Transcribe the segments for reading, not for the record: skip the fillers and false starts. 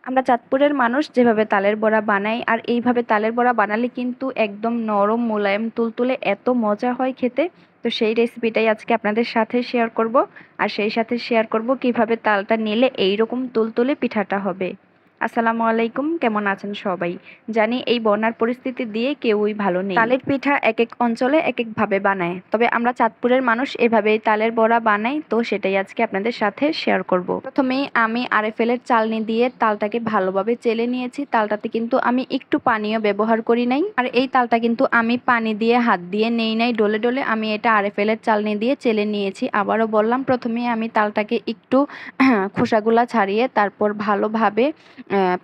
আমরা চাঁদপুরের মানুষ যেভাবে তালের বড়া বানাই আর এইভাবে তালের বড়া বানালে কিন্তু একদম নরম মোলায়েম তুলতুলে এত মজা হয় খেতে। তো সেই রেসিপিটাই আজকে আপনাদের সাথে শেয়ার করব। আর সেই সাথে শেয়ার করব কিভাবে তালটা নিলে এইরকম তুলতুলে পিঠাটা হবে। আসসালামু আলাইকুম, কেমন আছেন সবাই? জানি এই বন্যার পরিস্থিতি দিয়ে কেউই ভালো নেই। তালের পিঠা এক এক অঞ্চলে এক এক ভাবে বানায়, তবে আমরা চাঁদপুরের মানুষ এভাবেই তালের বড়া বানাই। তো সেটাই আজকে আপনাদের সাথে শেয়ার করব। প্রথমেই আমি আরএফএল এর চালনি দিয়ে তালটাকে ভালোভাবে চেলে নিয়েছি। তালটাতে কিন্তু আমি একটু পানিও ব্যবহার করি নাই। আর এই তালটা কিন্তু আমি পানি দিয়ে হাত দিয়ে নেই নাই ডলে ডলে, আমি এটা আরএফএল এর চালনি দিয়ে চেলে নিয়েছি। আবারও বললাম, প্রথমেই আমি তালটাকে একটু খোসাগুলা ছাড়িয়ে তারপর ভালোভাবে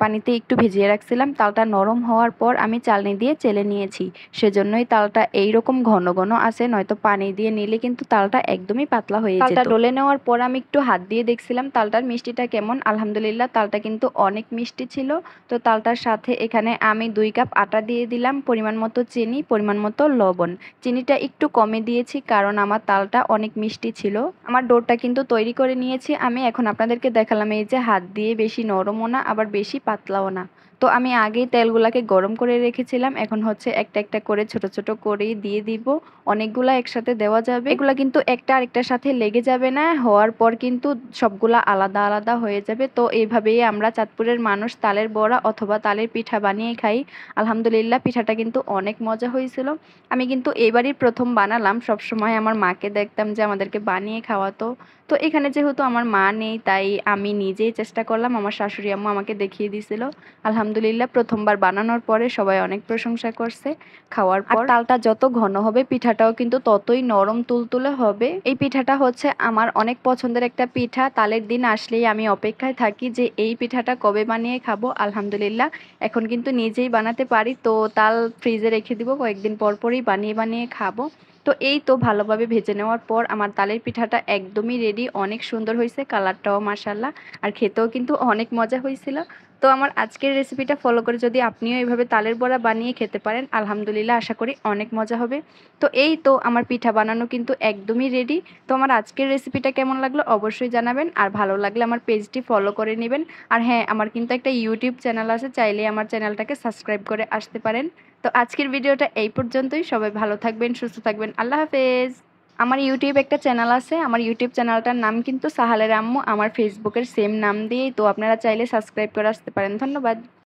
পানিতে একটু ভিজিয়ে রাখছিলাম। তালটা নরম হওয়ার পর আমি চালনি দিয়ে চেলে নিয়েছি, সেজন্যই তালটা এইরকম ঘন ঘন আছে, নয়তো পানি দিয়ে নিলে কিন্তু তালটা একদমই পাতলা হয়ে যেত। তালটা ডলে নেওয়ার পর আমি একটু হাত দিয়ে দেখছিলাম তালটার মিষ্টিটা কেমন। আলহামদুলিল্লাহ, তালটা কিন্তু অনেক মিষ্টি ছিল। তো তালটার সাথে এখানে আমি 2 কাপ আটা দিয়ে দিলাম, পরিমাণ মতো চিনি, পরিমাণ মতো লবণ। চিনিটা একটু কমে দিয়েছি কারণ আমার তালটা অনেক মিষ্টি ছিল। আমার ডোটা কিন্তু তৈরি করে নিয়েছি আমি। এখন আপনাদেরকে দেখালাম, এই যে হাত দিয়ে বেশি নরমও না আবার বেশি পাতলাও না। তো আমি আগেই তেলগুলাকে গরম করে রেখেছিলাম। এখন হচ্ছে একটা একটা করে ছোট ছোট করে দিয়ে দিব। অনেকগুলা একসাথে দেওয়া যাবে, এগুলা কিন্তু একটা আরেকটার সাথে লেগে যাবে না। হওয়ার পর কিন্তু সবগুলা আলাদা আলাদা হয়ে যাবে। তো এইভাবেই আমরা চাঁদপুরের মানুষ তালের বড়া অথবা তালের পিঠা বানিয়ে খাই। আলহামদুলিল্লাহ, পিঠাটা কিন্তু অনেক মজা হয়েছিল। আমি কিন্তু এবারই প্রথম বানালাম। সবসময় আমার মাকে দেখতাম যে আমাদেরকে বানিয়ে খাওয়াতো। তো এখানে যেহেতু আমার মা নেই, তাই আমি নিজেই চেষ্টা করলাম। আমার শাশুড়ি আম্মু আমাকে দেখিয়ে দিছিল। আলহামদুলিল্লাহ, প্রথমবার বানানোর পরে সবাই অনেক প্রশংসা করছে। খাওয়ার পর তালটা যত ঘন হবে পিঠাটাও কিন্তু ততই নরম তুলতুলে হবে। এই পিঠাটা হচ্ছে আমার অনেক পছন্দের একটা পিঠা। তালের দিন আসলেই আমি অপেক্ষায় থাকি যে এই পিঠাটা কবে বানিয়ে খাবো। আলহামদুলিল্লাহ, এখন কিন্তু নিজেই বানাতে পারি। তো তাল ফ্রিজে রেখে দিব, কয়েকদিন পর পরই বানিয়ে বানিয়ে খাবো। তো এই তো ভালোভাবে ভেজে নেওয়ার পর আমার তালের পিঠাটা একদমই রেডি। অনেক সুন্দর হয়েছে, কালারটাও মাশাআল্লাহ, আর খেতেও কিন্তু অনেক মজা হয়েছিল। তো আমার আজকের রেসিপিটা ফলো করে যদি আপনিও এইভাবে তালের বড়া বানিয়ে খেতে পারেন, আলহামদুলিল্লাহ, আশা করি অনেক মজা হবে। তো এই তো আমার পিঠা বানানো কিন্তু একদমই রেডি। তো আমার আজকের রেসিপিটা কেমন লাগলো অবশ্যই জানাবেন, আর ভালো লাগলে আমার পেজটি ফলো করে নেবেন। আর হ্যাঁ, আমার কিন্তু একটা ইউটিউব চ্যানেল আছে, চাইলে আমার চ্যানেলটাকে সাবস্ক্রাইব করে আসতে পারেন। তো আজকের ভিডিওটা এই পর্যন্তই। সবাই ভালো থাকবেন, সুস্থ থাকবেন, আল্লাহ হাফেজ। আমার ইউটিউব একটা চ্যানেল আছে, আমার ইউটিউব চ্যানেলটার নাম কিন্তু সাহালের আম্মু। আমার ফেসবুকের সেম নাম দিয়েই, তো আপনারা চাইলে সাবস্ক্রাইব করে আসতে পারেন। ধন্যবাদ।